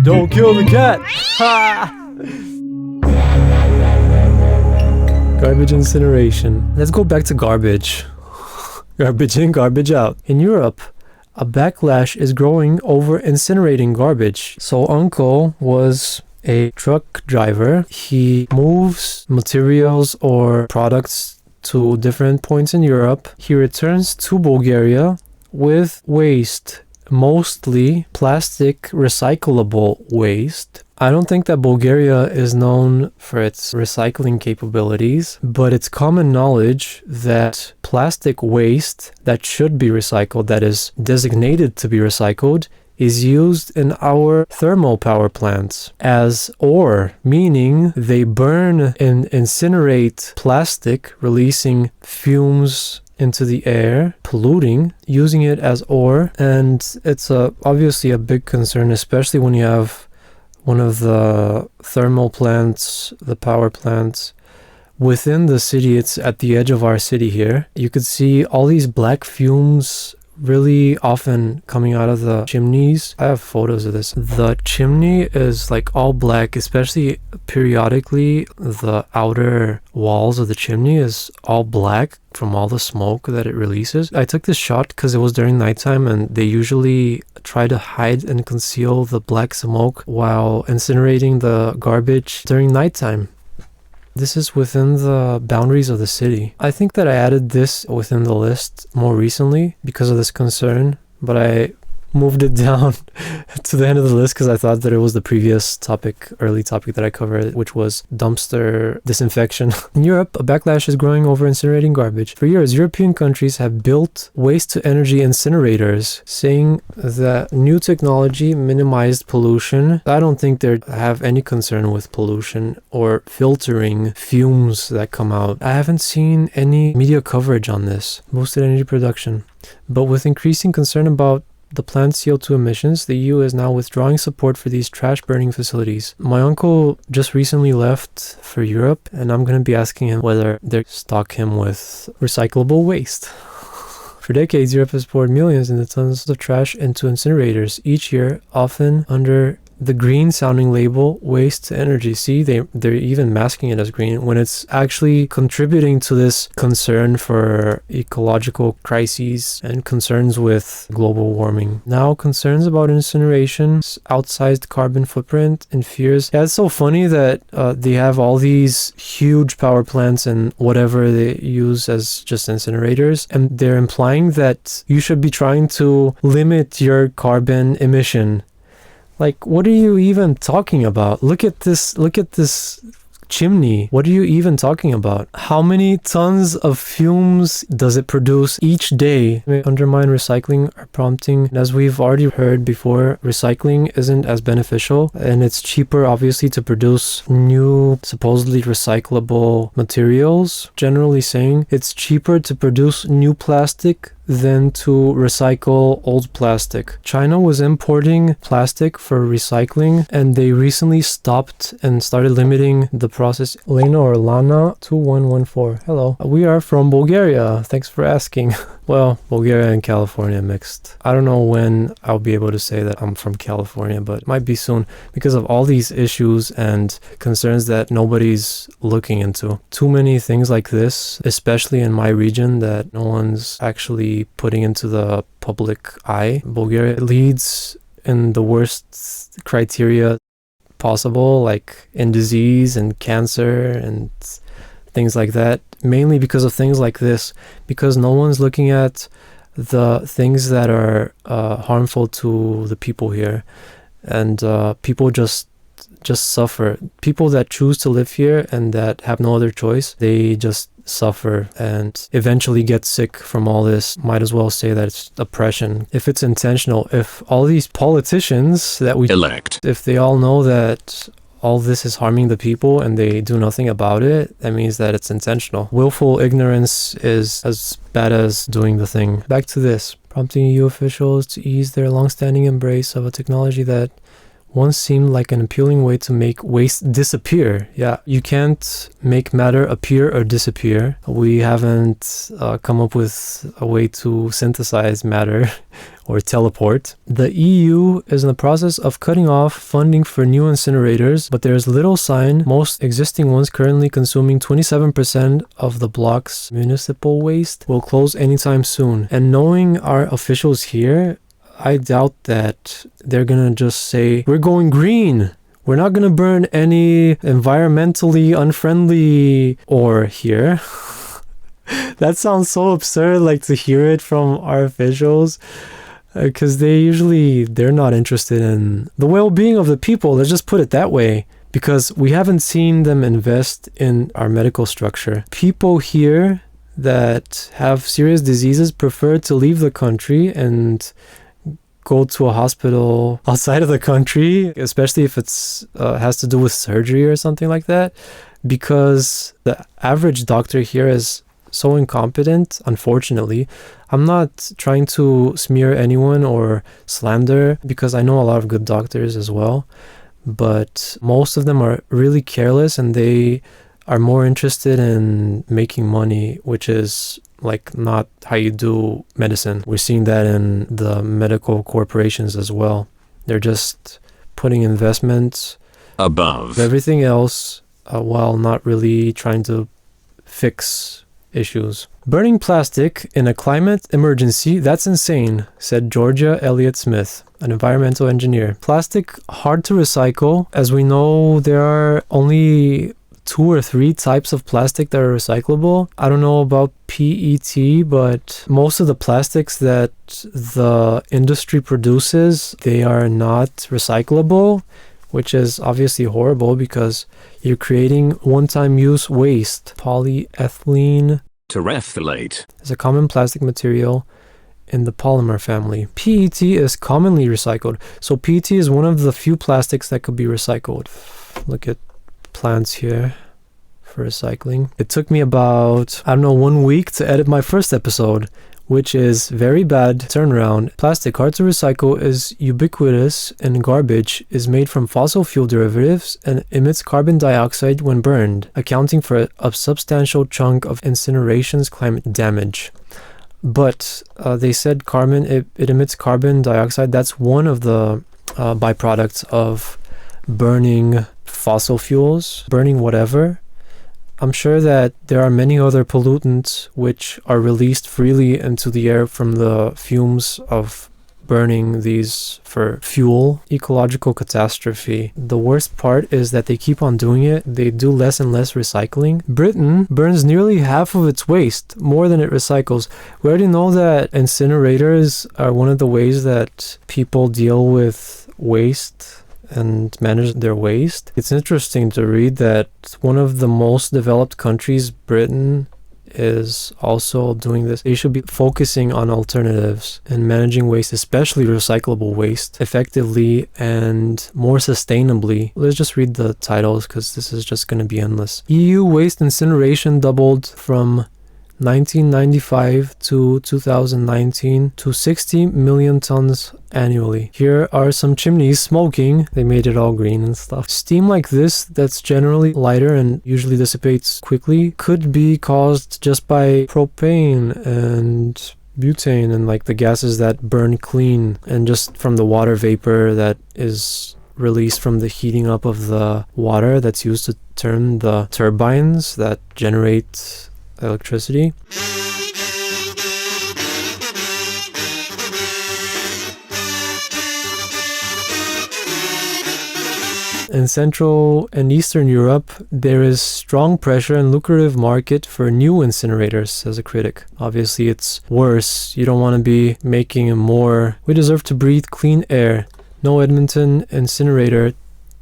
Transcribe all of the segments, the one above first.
Don't kill the cat! Ha! Garbage incineration. Let's go back to garbage. Garbage in, garbage out. In Europe, a backlash is growing over incinerating garbage. So Uncle was a truck driver. He moves materials or products to different points in Europe. He returns to Bulgaria with waste, mostly plastic recyclable waste. I don't think that Bulgaria is known for its recycling capabilities, but it's common knowledge that plastic waste that should be recycled, that is designated to be recycled, is used in our thermal power plants as ore, meaning they burn and incinerate plastic, releasing fumes into the air, polluting, using it as ore. And it's obviously a big concern, especially when you have one of the thermal plants, the power plants, within the city. It's at the edge of our city here. You could see all these black fumes really often coming out of the chimneys. I have photos of this. The chimney is like all black, especially periodically the outer walls of the chimney is all black from all the smoke that it releases. I took this shot because it was during nighttime and they usually try to hide and conceal the black smoke while incinerating the garbage during nighttime. This is within the boundaries of the city. I think that I added this within the list more recently because of this concern, but I moved it down to the end of the list because I thought that it was the previous topic, early topic that I covered, which was dumpster disinfection. In Europe, a backlash is growing over incinerating garbage. For years, European countries have built waste-to-energy incinerators, saying that new technology minimized pollution. I don't think they have any concern with pollution or filtering fumes that come out. I haven't seen any media coverage on this. Boosted energy production. But with increasing concern about the plant's CO2 emissions, the EU is now withdrawing support for these trash burning facilities. My uncle just recently left for Europe, and I'm going to be asking him whether they stock him with recyclable waste. For decades, Europe has poured millions into tons of trash into incinerators each year, often under the green sounding label waste to energy. See, they're even masking it as green when it's actually contributing to this concern for ecological crises and concerns with global warming. Now concerns about incineration, outsized carbon footprint, and fears. Yeah, it's so funny that they have all these huge power plants and whatever they use as just incinerators, and they're implying that you should be trying to limit your carbon emission. Like, what are you even talking about? Look at this chimney. What are you even talking about? How many tons of fumes does it produce each day? Undermine recycling or prompting. As we've already heard before, recycling isn't as beneficial, and it's cheaper, obviously, to produce new, supposedly recyclable materials. Generally saying, it's cheaper to produce new plastic than to recycle old plastic. China was importing plastic for recycling, and they recently stopped and started limiting the process. Lena or Lana 2114. Hello. We are from Bulgaria. Thanks for asking. Well, Bulgaria and California mixed. I don't know when I'll be able to say that I'm from California, but it might be soon because of all these issues and concerns that nobody's looking into. Too many things like this, especially in my region, that no one's actually putting into the public eye. Bulgaria leads in the worst criteria possible, like in disease and cancer and things like that, mainly because of things like this, because no one's looking at the things that are harmful to the people here, and people just suffer. People that choose to live here and that have no other choice, they just suffer and eventually get sick from all this. Might as well say that it's oppression. If it's intentional, if all these politicians that we elect, if they all know that all this is harming the people and they do nothing about it, that means that it's intentional. Willful ignorance is as bad as doing the thing. Back to this. Prompting EU officials to ease their long-standing embrace of a technology that once seemed like an appealing way to make waste disappear. Yeah, you can't make matter appear or disappear. We haven't come up with a way to synthesize matter or teleport. The EU is in the process of cutting off funding for new incinerators, but there is little sign, most existing ones currently consuming 27% of the block's municipal waste, will close anytime soon. And knowing our officials here, I doubt that they're gonna just say, we're going green. We're not gonna burn any environmentally unfriendly ore here. That sounds so absurd, like to hear it from our officials, because they're not interested in the well-being of the people. Let's just put it that way, because we haven't seen them invest in our medical structure. People here that have serious diseases prefer to leave the country and go to a hospital outside of the country, especially if it's has to do with surgery or something like that, because the average doctor here is so incompetent, unfortunately. I'm not trying to smear anyone or slander, because I know a lot of good doctors as well, but most of them are really careless and they are more interested in making money, which is like not how you do medicine. We're seeing that in the medical corporations as well. They're just putting investments above everything else while not really trying to fix issues. Burning plastic in a climate emergency, that's insane, said Georgia Elliott Smith, an environmental engineer. Plastic hard to recycle. As we know, there are only 2 or 3 types of plastic that are recyclable. I don't know about PET, but most of the plastics that the industry produces, they are not recyclable, which is obviously horrible because you're creating one-time use waste. Polyethylene terephthalate is a common plastic material in the polymer family. PET is commonly recycled. So PET is one of the few plastics that could be recycled. Look at plants here for recycling. It took me about, 1 week to edit my first episode, which is very bad turnaround. Plastic hard to recycle is ubiquitous and garbage is made from fossil fuel derivatives and emits carbon dioxide when burned, accounting for a substantial chunk of incineration's climate damage. But they said it emits carbon dioxide. That's one of the byproducts of burning fossil fuels, burning whatever. I'm sure that there are many other pollutants which are released freely into the air from the fumes of burning these for fuel. Ecological catastrophe. The worst part is that they keep on doing it. They do less and less recycling. Britain burns nearly half of its waste, more than it recycles. We already know that incinerators are one of the ways that people deal with waste and manage their waste. It's interesting to read that one of the most developed countries, Britain, is also doing this. They should be focusing on alternatives and managing waste, especially recyclable waste, effectively and more sustainably. Let's just read the titles because this is just going to be endless. EU waste incineration doubled from 1995 to 2019 to 60 million tons annually. Here are some chimneys smoking. They made it all green and stuff. Steam like this, that's generally lighter and usually dissipates quickly, could be caused just by propane and butane and like the gases that burn clean, and just from the water vapor that is released from the heating up of the water that's used to turn the turbines that generate electricity. In Central and Eastern Europe, there is strong pressure and lucrative market for new incinerators, says a critic. Obviously, it's worse. You don't want to be making more. We deserve to breathe clean air. No Edmonton incinerator.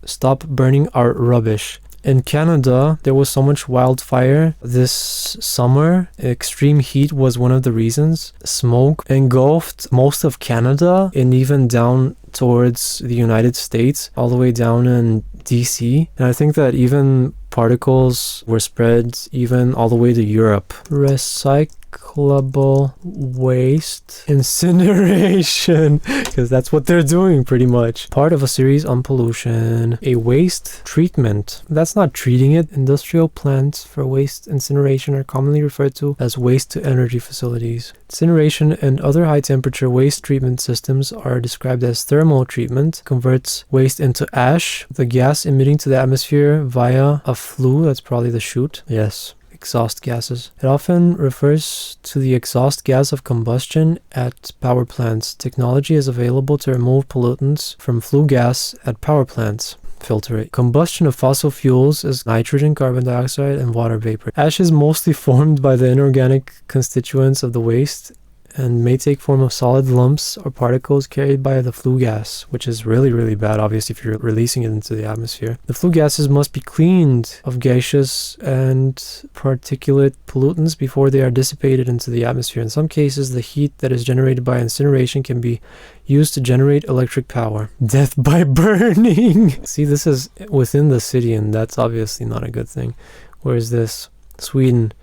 Stop burning our rubbish. In Canada, there was so much wildfire this summer. Extreme heat was one of the reasons. Smoke engulfed most of Canada and even down towards the United States, all the way down in DC. And I think that even particles were spread even all the way to Europe. Recyclable waste incineration, because that's what they're doing pretty much. Part of a series on pollution. A waste treatment. That's not treating it. Industrial plants for waste incineration are commonly referred to as waste-to-energy facilities. Incineration and other high-temperature waste treatment systems are described as thermal treatment. Converts waste into ash, the gas emitting to the atmosphere via a flue. That's probably the chute. Yes. Exhaust gases. It often refers to the exhaust gas of combustion at power plants. Technology is available to remove pollutants from flue gas at power plants. Filter it. Combustion of fossil fuels is nitrogen, carbon dioxide, and water vapor. Ash is mostly formed by the inorganic constituents of the waste and may take form of solid lumps or particles carried by the flue gas, which is really, really bad, obviously, if you're releasing it into the atmosphere. The flue gases must be cleaned of gaseous and particulate pollutants before they are dissipated into the atmosphere. In some cases, the heat that is generated by incineration can be used to generate electric power. Death by burning! See, this is within the city, and that's obviously not a good thing. Where is this? Sweden.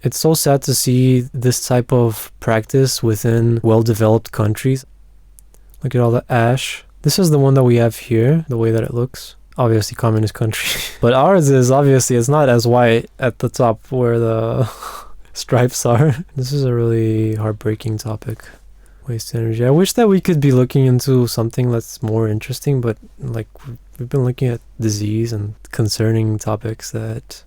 It's so sad to see this type of practice within well-developed countries. Look at all the ash. This is the one that we have here, the way that it looks. Obviously communist country. But ours is, obviously, it's not as white at the top where the stripes are. This is a really heartbreaking topic. Waste energy. I wish that we could be looking into something that's more interesting, but like we've been looking at disease and concerning topics that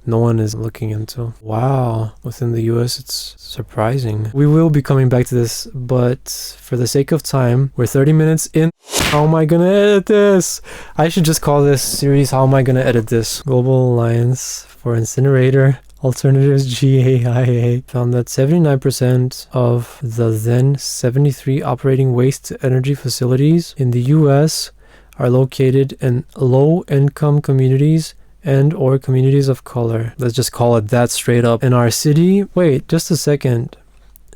no one is looking into. Wow. Within the US, it's surprising. We will be coming back to this, but for the sake of time, we're 30 minutes in. How am I gonna edit this? I should just call this series, How Am I Gonna Edit This? Global Alliance for Incinerator Alternatives, GAIA, found that 79% of the then 73 operating waste-to-energy facilities in the US are located in low-income communities and or communities of color. Let's just call it that straight up. In our city, wait, just a second.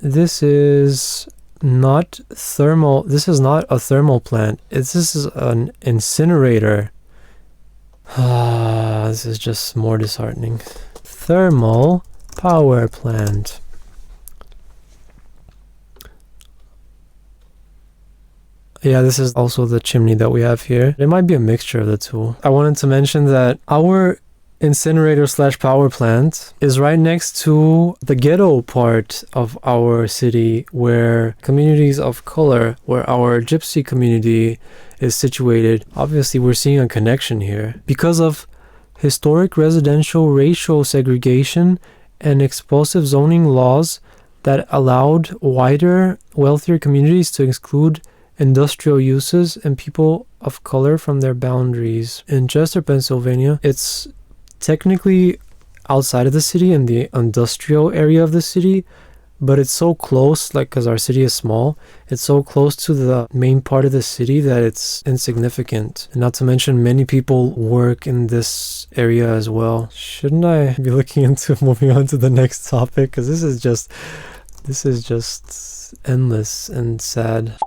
This is not thermal. This is not a thermal plant. This is an incinerator. This is just more disheartening. Thermal power plant. Yeah, this is also the chimney that we have here. It might be a mixture of the two. I wanted to mention that our incinerator slash power plant is right next to the ghetto part of our city, where communities of color, where our gypsy community is situated. Obviously, we're seeing a connection here. Because of historic residential racial segregation and expulsive zoning laws that allowed wider, wealthier communities to exclude industrial uses and people of color from their boundaries. In Chester, Pennsylvania, it's technically outside of the city in the industrial area of the city, but it's so close, like, because our city is small, it's so close to the main part of the city that it's insignificant. And not to mention, many people work in this area as well. Shouldn't I be looking into moving on to the next topic? Because this is just endless and sad.